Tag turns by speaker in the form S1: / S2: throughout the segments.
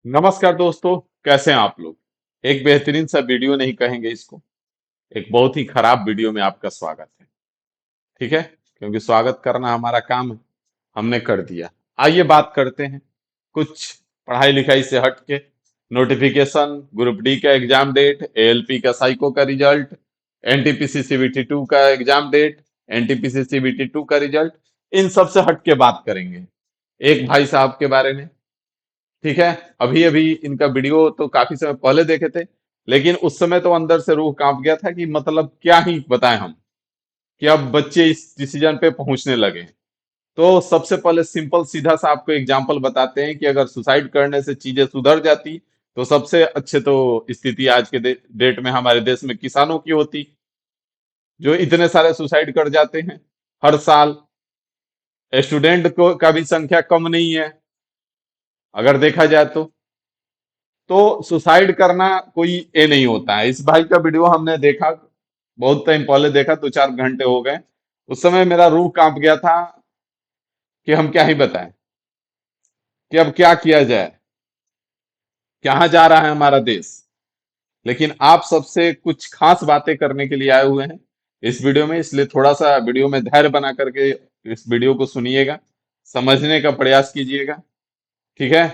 S1: नमस्कार दोस्तों। कैसे हैं आप लोग। एक बेहतरीन सा वीडियो नहीं कहेंगे इसको, एक बहुत ही खराब वीडियो में आपका स्वागत है। ठीक है, क्योंकि स्वागत करना हमारा काम है, हमने कर दिया। आइए बात करते हैं कुछ पढ़ाई लिखाई से हट के। नोटिफिकेशन, ग्रुप डी का एग्जाम डेट, एएलपी का साइको का रिजल्ट, एनटीपीसी सीबीटी 2 का एग्जाम डेट, एनटीपीसी सीबीटी 2 का रिजल्ट, इन सब से हट के बात करेंगे एक भाई साहब के बारे में। ठीक है, अभी अभी इनका वीडियो तो काफी समय पहले देखे थे, लेकिन उस समय तो अंदर से रूह कांप गया था कि मतलब क्या ही बताएं हम कि अब बच्चे इस डिसीजन पे पहुंचने लगे। तो सबसे पहले सिंपल सीधा सा आपको एग्जांपल बताते हैं कि अगर सुसाइड करने से चीजें सुधर जाती तो सबसे अच्छे तो स्थिति आज के डेट में हमारे देश में किसानों की होती, जो इतने सारे सुसाइड कर जाते हैं हर साल। स्टूडेंट को का भी संख्या कम नहीं है अगर देखा जाए तो सुसाइड करना कोई ये नहीं होता है। इस भाई का वीडियो हमने देखा, बहुत टाइम पहले देखा, 2-4 घंटे हो गए। उस समय मेरा रूह कांप गया था कि हम क्या ही बताएं कि अब क्या किया जाए, कहाँ जा रहा है हमारा देश। लेकिन आप सबसे कुछ खास बातें करने के लिए आए हुए हैं इस वीडियो में, इसलिए थोड़ा सा वीडियो में धैर्य बना करके इस वीडियो को सुनिएगा, समझने का प्रयास कीजिएगा। ठीक है।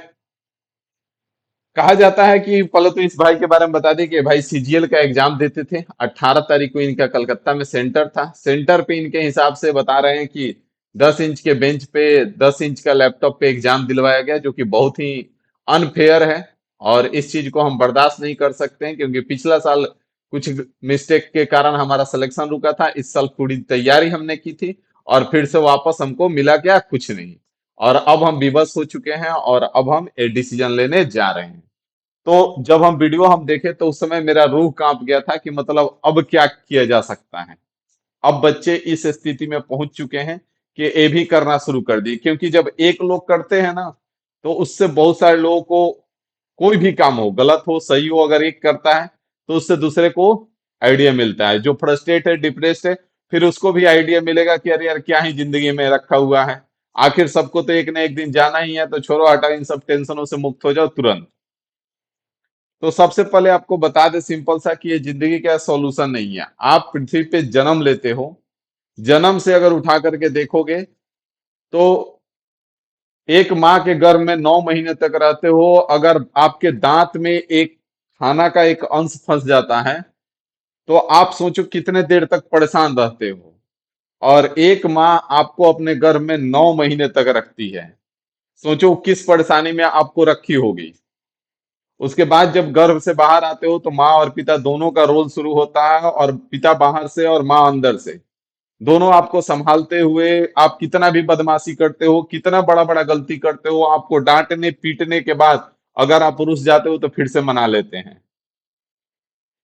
S1: कहा जाता है कि पहले तो इस भाई के बारे में बता दें कि भाई सीजीएल का एग्जाम देते थे। 18 तारीख को इनका कलकत्ता में सेंटर था। सेंटर पे इनके हिसाब से बता रहे हैं कि 10 इंच के बेंच पे 10 इंच का लैपटॉप पे एग्जाम दिलवाया गया, जो कि बहुत ही अनफेयर है। और इस चीज को हम बर्दाश्त नहीं कर सकते हैं, क्योंकि पिछला साल कुछ मिस्टेक के कारण हमारा सिलेक्शन रुका था। इस साल पूरी तैयारी हमने की थी और फिर से वापस हमको मिला क्या, कुछ नहीं। और अब हम विवश हो चुके हैं और अब हम एक डिसीजन लेने जा रहे हैं। तो जब हम वीडियो हम देखे तो उस समय मेरा रूह कांप गया था कि मतलब अब क्या किया जा सकता है। अब बच्चे इस स्थिति में पहुंच चुके हैं कि ये भी करना शुरू कर दी, क्योंकि जब एक लोग करते हैं ना तो उससे बहुत सारे लोगों को, कोई भी काम हो, गलत हो सही हो, अगर एक करता है तो उससे दूसरे को आइडिया मिलता है। जो फ्रस्ट्रेट है, डिप्रेस्ड है, फिर उसको भी आइडिया मिलेगा कि अरे यार क्या ही जिंदगी में रखा हुआ है, आखिर सबको तो एक ना एक दिन जाना ही है, तो छोड़ो हटाओ, इन सब टेंशनों से मुक्त हो जाओ तुरंत। तो सबसे पहले आपको बता दे सिंपल सा कि ये जिंदगी का सॉल्यूशन नहीं है। आप पृथ्वी पे जन्म लेते हो, जन्म से अगर उठा करके देखोगे तो एक माँ के गर्भ में 9 महीने तक रहते हो। अगर आपके दांत में एक खाना का एक अंश फंस जाता है तो आप सोचो कितने देर तक परेशान रहते हो। और एक माँ आपको अपने गर्भ में 9 महीने तक रखती है, सोचो किस परेशानी में आपको रखी होगी। उसके बाद जब गर्भ से बाहर आते हो तो माँ और पिता दोनों का रोल शुरू होता है, और पिता बाहर से और माँ अंदर से, दोनों आपको संभालते हुए। आप कितना भी बदमाशी करते हो, कितना बड़ा बड़ा गलती करते हो, आपको डांटने पीटने के बाद अगर आप रुस जाते हो तो फिर से मना लेते हैं।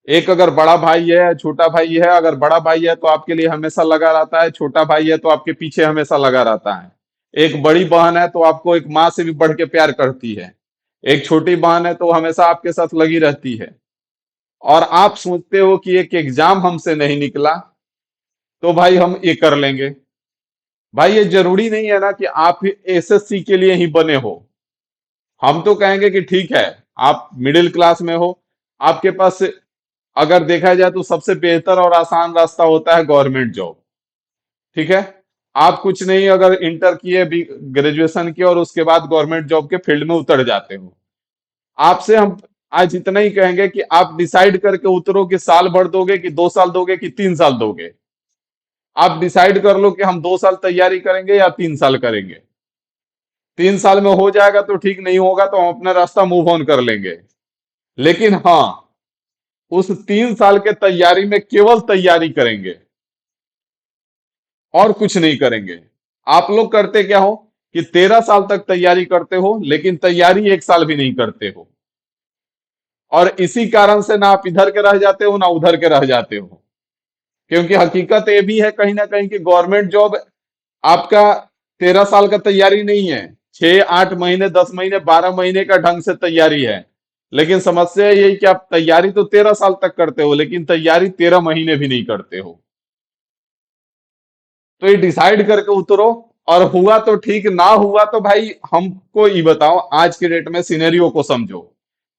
S1: एक अगर बड़ा भाई है, छोटा भाई है, अगर बड़ा भाई है तो आपके लिए हमेशा लगा रहता है, छोटा भाई है तो आपके पीछे हमेशा लगा रहता है। एक बड़ी बहन है तो आपको एक माँ से भी बढ़ के प्यार करती है। एक छोटी बहन है तो हमेशा आपके साथ लगी रहती है। और आप सोचते हो कि एक एग्जाम हमसे नहीं निकला तो भाई हम ये कर लेंगे। भाई ये जरूरी नहीं है ना कि आप एसएससी के लिए ही बने हो। हम तो कहेंगे कि ठीक है, आप मिडिल क्लास में हो, आपके पास अगर देखा जाए तो सबसे बेहतर और आसान रास्ता होता है गवर्नमेंट जॉब। ठीक है, आप कुछ नहीं, अगर इंटर किए, ग्रेजुएशन किए और उसके बाद गवर्नमेंट जॉब के फील्ड में उतर जाते हो। आपसे हम आज इतना ही कहेंगे कि आप डिसाइड करके उतरो कि साल भर दोगे कि 2 साल दोगे कि 3 साल दोगे। आप डिसाइड कर लो कि हम 2 साल तैयारी करेंगे या 3 साल करेंगे। 3 साल में हो जाएगा तो ठीक, नहीं होगा तो हम अपना रास्ता मूव ऑन कर लेंगे। लेकिन हाँ, उस 3 साल के तैयारी में केवल तैयारी करेंगे और कुछ नहीं करेंगे। आप लोग करते क्या हो कि 13 साल तक तैयारी करते हो लेकिन तैयारी 1 साल भी नहीं करते हो, और इसी कारण से ना आप इधर के रह जाते हो ना उधर के रह जाते हो। क्योंकि हकीकत ये भी है कहीं ना कहीं कि गवर्नमेंट जॉब आपका 13 साल का तैयारी नहीं है, 6-8 महीने, 10 महीने, 12 महीने का ढंग से तैयारी है। लेकिन समस्या यही कि आप तैयारी तो 13 साल तक करते हो लेकिन तैयारी 13 महीने भी नहीं करते हो। तो ये डिसाइड करके उतरो और हुआ तो ठीक, ना हुआ तो भाई हमको ये बताओ, आज के डेट में सिनेरियो को समझो।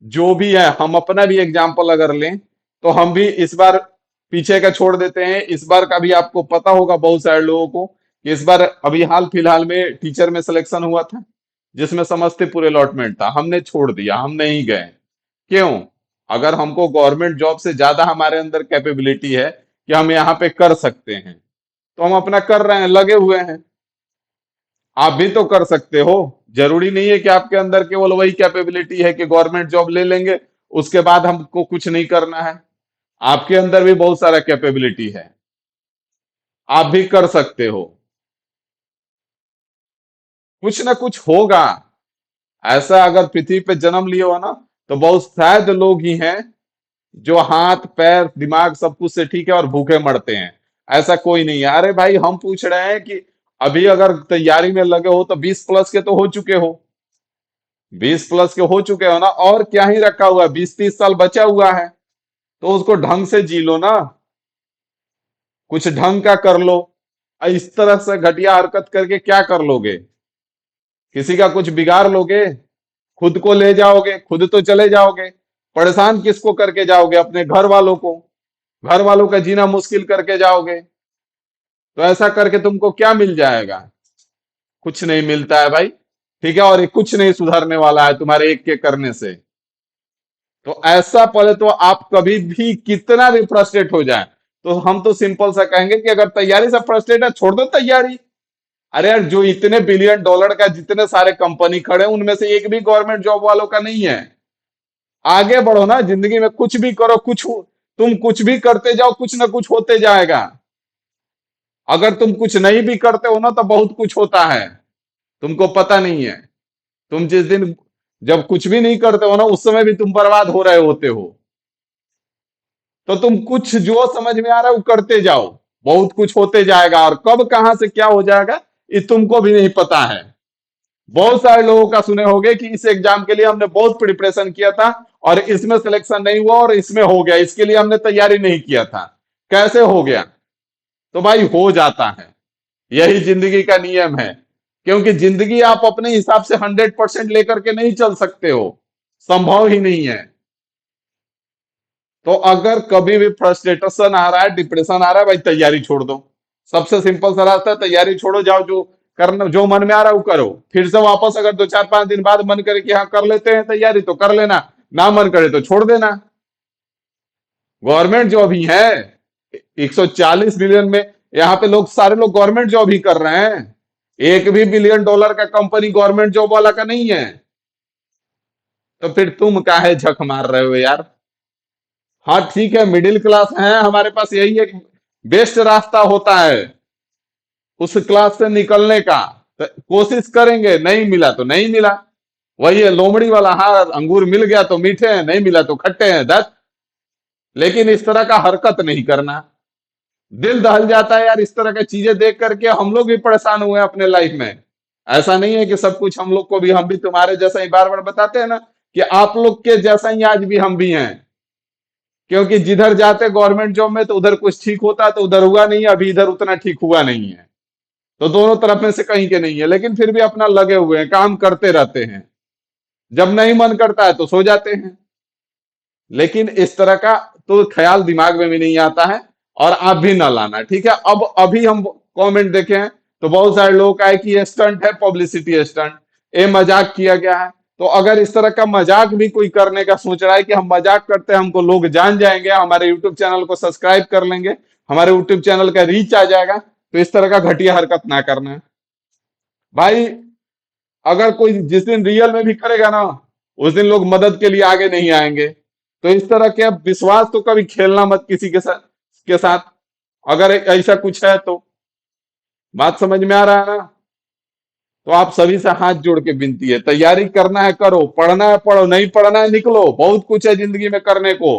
S1: जो भी है, हम अपना भी एग्जाम्पल अगर लें तो हम भी इस बार पीछे का छोड़ देते हैं। इस बार का भी आपको पता होगा बहुत सारे लोगों को कि इस बार अभी हाल फिलहाल में टीचर में सिलेक्शन हुआ था, जिसमें समस्तीपुर अलॉटमेंट था, हमने छोड़ दिया, हम नहीं गए। क्यों? अगर हमको गवर्नमेंट जॉब से ज्यादा हमारे अंदर कैपेबिलिटी है कि हम यहाँ पे कर सकते हैं, तो हम अपना कर रहे हैं, लगे हुए हैं। आप भी तो कर सकते हो। जरूरी नहीं है कि आपके अंदर केवल वही कैपेबिलिटी है कि गवर्नमेंट जॉब ले लेंगे, उसके बाद हमको कुछ नहीं करना है। आपके अंदर भी बहुत सारा कैपेबिलिटी है, आप भी कर सकते हो। कुछ ना कुछ होगा। ऐसा अगर पृथ्वी पे जन्म लिए हो ना, तो बहुत शायद लोग ही हैं जो हाथ पैर दिमाग सब कुछ से ठीक है और भूखे मरते हैं। ऐसा कोई नहीं है। अरे भाई, हम पूछ रहे हैं कि अभी अगर तैयारी में लगे हो तो 20 प्लस के तो हो चुके हो। 20 प्लस के हो चुके हो ना, और क्या ही रखा हुआ है, 20-30 साल बचा हुआ है। तो उसको ढंग से जी लो ना, कुछ ढंग का कर लो। इस तरह से घटिया हरकत करके क्या कर लोगे? किसी का कुछ बिगाड़ लोगे? खुद को ले जाओगे, खुद तो चले जाओगे। परेशान किसको करके जाओगे? अपने घर वालों को। घर वालों का जीना मुश्किल करके जाओगे। तो ऐसा करके तुमको क्या मिल जाएगा? कुछ नहीं मिलता है भाई। ठीक है, और ये कुछ नहीं सुधरने वाला है तुम्हारे एक के करने से। तो ऐसा पहले तो आप कभी भी कितना भी फ्रस्ट्रेट हो जाए, तो हम तो सिंपल सा कहेंगे कि अगर तैयारी से फ्रस्ट्रेट है, छोड़ दो तैयारी। अरे यार, जो इतने बिलियन डॉलर का जितने सारे कंपनी खड़े हैं, उनमें से एक भी गवर्नमेंट जॉब वालों का नहीं है। आगे बढ़ो ना जिंदगी में, कुछ भी करो, तुम कुछ भी करते जाओ, कुछ ना कुछ होते जाएगा। अगर तुम कुछ नहीं भी करते हो ना, तो बहुत कुछ होता है, तुमको पता नहीं है। तुम जिस दिन जब कुछ भी नहीं करते हो ना, उस समय भी तुम बर्बाद हो रहे होते हो। तो तुम कुछ जो समझ में आ रहा है वो करते जाओ, बहुत कुछ होते जाएगा, और कब कहां से क्या हो जाएगा ये तुमको भी नहीं पता है। बहुत सारे लोगों का सुने होंगे कि इस एग्जाम के लिए हमने बहुत प्रिपरेशन किया था और इसमें सिलेक्शन नहीं हुआ और इसमें हो गया, इसके लिए हमने तैयारी नहीं किया था। कैसे हो गया? तो भाई हो जाता है, यही जिंदगी का नियम है। क्योंकि जिंदगी आप अपने हिसाब से 100% लेकर के नहीं चल सकते हो, संभव ही नहीं है। तो अगर कभी भी फ्रस्ट्रेशन आ रहा है, डिप्रेशन आ रहा है, भाई तैयारी छोड़ दो। सबसे सिंपल सा रास्ता है, तैयारी छोड़ो, जाओ जो करना, जो मन में आ रहा है वो करो। फिर से वापस अगर 2-4-5 दिन बाद मन करे कि हाँ कर लेते हैं तैयारी, तो कर लेना। ना मन करे तो छोड़ देना। गवर्नमेंट जॉब ही है। 140 बिलियन में यहाँ पे लोग, सारे लोग गवर्नमेंट जॉब ही कर रहे हैं। एक भी बिलियन डॉलर का कंपनी गवर्नमेंट जॉब वाला का नहीं है। तो फिर तुम काहे झक मार रहे हो यार? हाँ ठीक है, मिडिल क्लास है, हमारे पास यही एक बेस्ट रास्ता होता है उस क्लास से निकलने का। तो कोशिश करेंगे, नहीं मिला तो नहीं मिला। वही है लोमड़ी वाला हार, अंगूर मिल गया तो मीठे हैं, नहीं मिला तो खट्टे हैं, दस। लेकिन इस तरह का हरकत नहीं करना। दिल दहल जाता है यार, इस तरह की चीजें देख करके हम लोग भी परेशान हुए हैं अपने लाइफ में। ऐसा नहीं है कि सब कुछ हम लोग को भी, हम भी तुम्हारे जैसा ही बार बार बताते हैं ना कि आप लोग के जैसा ही आज भी हम भी हैं। क्योंकि जिधर जाते गवर्नमेंट जॉब में तो उधर कुछ ठीक होता है, तो उधर हुआ नहीं है, अभी इधर उतना ठीक हुआ नहीं है। तो दोनों तरफ में से कहीं के नहीं है, लेकिन फिर भी अपना लगे हुए हैं, काम करते रहते हैं। जब नहीं मन करता है तो सो जाते हैं। लेकिन इस तरह का तो ख्याल दिमाग में भी नहीं आता है, और आप भी ना लाना, ठीक है? अब अभी हम कमेंट देखे हैं तो बहुत सारे लोग का है कि ये स्टंट है, पब्लिसिटी स्टंट, ये मजाक किया गया है। तो अगर इस तरह का मजाक भी कोई करने का सोच रहा है कि हम मजाक करते हैं, हमको लोग जान जाएंगे, हमारे यूट्यूब चैनल को सब्सक्राइब कर लेंगे, हमारे यूट्यूब चैनल का रीच आ जाएगा, तो इस तरह का घटिया हरकत ना करना है भाई। अगर कोई जिस दिन रियल में भी करेगा ना, उस दिन लोग मदद के लिए आगे नहीं आएंगे। तो इस तरह के अब विश्वास तो कभी खेलना मत किसी के साथ अगर ऐसा कुछ है तो। बात समझ में आ रहा है ना? तो आप सभी से हाथ जोड़ के विनती है, तैयारी करना है करो, पढ़ना है पढ़ो, नहीं पढ़ना है निकलो, बहुत कुछ है जिंदगी में करने को।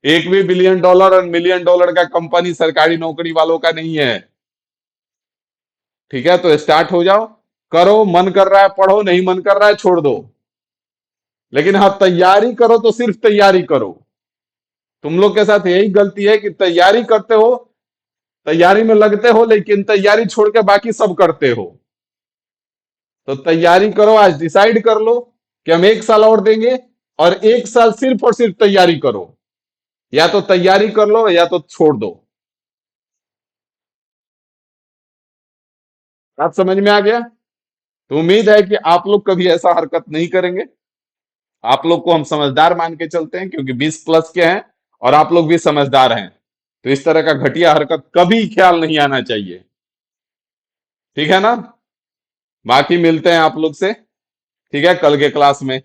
S1: एक भी बिलियन डॉलर और मिलियन डॉलर का कंपनी सरकारी नौकरी वालों का नहीं है। ठीक है, तो स्टार्ट हो जाओ, करो, मन कर रहा है पढ़ो, नहीं मन कर रहा है छोड़ दो। लेकिन हाँ, तैयारी करो तो सिर्फ तैयारी करो। तुम लोग के साथ यही गलती है कि तैयारी करते हो, तैयारी में लगते हो, लेकिन तैयारी छोड़ के बाकी सब करते हो। तो तैयारी करो, आज डिसाइड कर लो कि हम 1 साल और देंगे, और 1 साल सिर्फ और सिर्फ तैयारी करो। या तो तैयारी कर लो या तो छोड़ दो। आप समझ में आ गया? तो उम्मीद है कि आप लोग कभी ऐसा हरकत नहीं करेंगे। आप लोग को हम समझदार मान के चलते हैं, क्योंकि 20 प्लस के हैं और आप लोग भी समझदार हैं। तो इस तरह का घटिया हरकत कभी ख्याल नहीं आना चाहिए। ठीक है ना? बाकी मिलते हैं आप लोग से, ठीक है, कल के क्लास में।